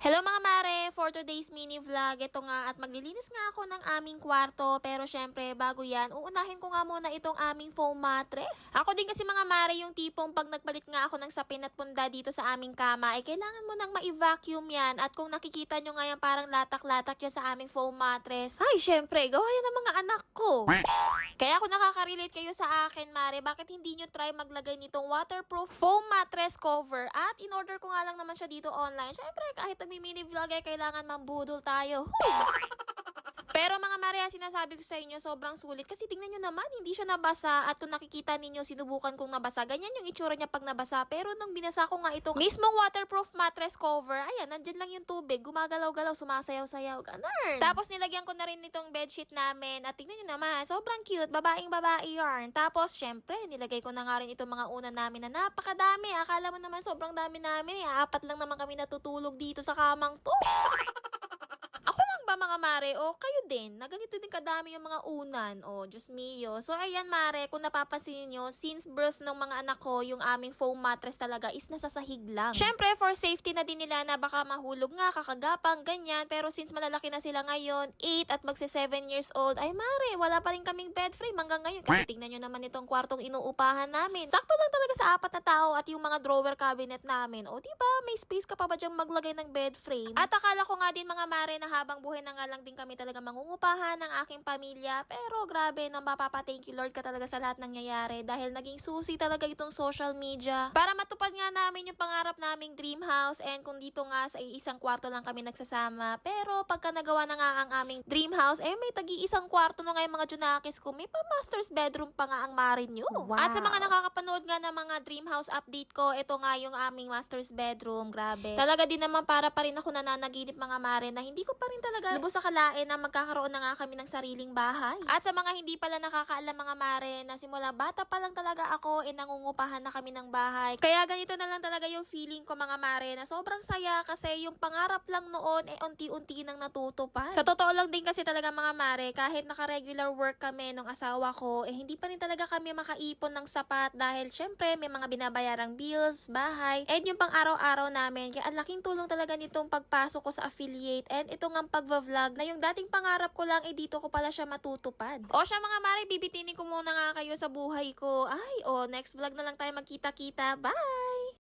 Hello mga mare! For today's mini vlog, ito nga at maglilinis nga ako ng aming kwarto. Pero syempre, bago yan, uunahin ko nga muna itong aming foam mattress. Ako din kasi mga mare, yung tipong pag nagpalit nga ako ng sapin at punda dito sa aming kama, ay kailangan mo nang ma-vacuum yan. At kung nakikita nyo nga yan, parang latak-latak yan sa aming foam mattress. Ay, syempre, gawa yan ng mga anak ko. Kaya kung nakaka-relate kayo sa akin, mare, bakit hindi nyo try maglagay nitong waterproof foam mattress cover? At in-order ko nga lang naman siya dito online. Syempre, kahit mini vlog ay kailangan mambudol tayo. Pero mga Maria, sinasabi ko sa inyo, sobrang sulit. Kasi tingnan nyo naman, hindi siya nabasa. At kung nakikita ninyo, sinubukan kong nabasa. Ganyan yung itsura niya pag nabasa. Pero nung binasa ko nga itong mismong waterproof mattress cover, ayan, nandyan lang yung tubig. Gumagalaw-galaw, sumasayaw-sayaw, ganun. Tapos nilagyan ko na rin itong bedsheet namin. At tingnan nyo naman, sobrang cute. Babaeng-babae yarn. Tapos, syempre, nilagay ko na nga rin itong mga unan namin na napakadami. Akala mo naman sobrang dami namin. 4 lang naman kami natutulog dito sa kamang to. Ba mga mare, o kayo din, na ganito din kadami yung mga unan, o Diyos mio. So ayan mare, kung napapansin niyo, since birth ng mga anak ko, yung aming foam mattress talaga is nasa sahig lang. Syempre for safety na din nila na baka mahulog nga, kakagapang, ganyan, pero since malalaki na sila ngayon, 8 at magsi 7 years old, ay mare, wala pa rin kaming bed frame hanggang ngayon. Kasi tingnan nyo naman itong kwartong inuupahan namin. Sakto lang talaga sa 4 na tao at yung mga drawer cabinet namin. O diba, may space ka pa ba dyang maglagay ng bed frame? At akala ko nga din mga mare na habang buhay na nga lang din kami talaga mangungupahan ng aking pamilya. Pero grabe, nang mapapa-thank you Lord ka talaga sa lahat ng nangyayari dahil naging susi talaga itong social media. Para matupad nga namin yung pangarap naming dream house and kung dito nga sa isang kwarto lang kami nagsasama. Pero pagka nagawa na nga ang aming dream house, may tagi-isang kwarto na nga yung mga junakis ko. May pa-master's bedroom pa nga ang marin nyo. Wow. At sa mga nakakapanood nga ng mga dream house update ko, ito nga yung aming master's bedroom. Grabe. Talaga din naman para pa rin ako nananaginip mga mare na hindi ko pa rin talaga lubos sa kalain na magkakaroon na nga kami ng sariling bahay. At sa mga hindi pala nakakaalam mga mare na simula bata pa lang talaga ako nangungupahan na kami ng bahay. Kaya ganito na lang talaga yung feeling ko mga mare na sobrang saya kasi yung pangarap lang noon unti-unti nang natutupad. Sa totoo lang din kasi talaga mga mare, kahit naka-regular work kami nung asawa ko, hindi pa rin talaga kami makaipon ng sapat dahil syempre may mga binabayarang bills, bahay, and yung pang araw-araw namin. Kaya ang laking tulong talaga nitong pagpasok ko sa affiliate and ito nga pagva-vlog na yung dating pangarap ko lang, dito ko pala siya matutupad. O siya mga mare, bibitinin ko muna nga kayo sa buhay ko. Ay, next vlog na lang tayo magkita-kita. Bye!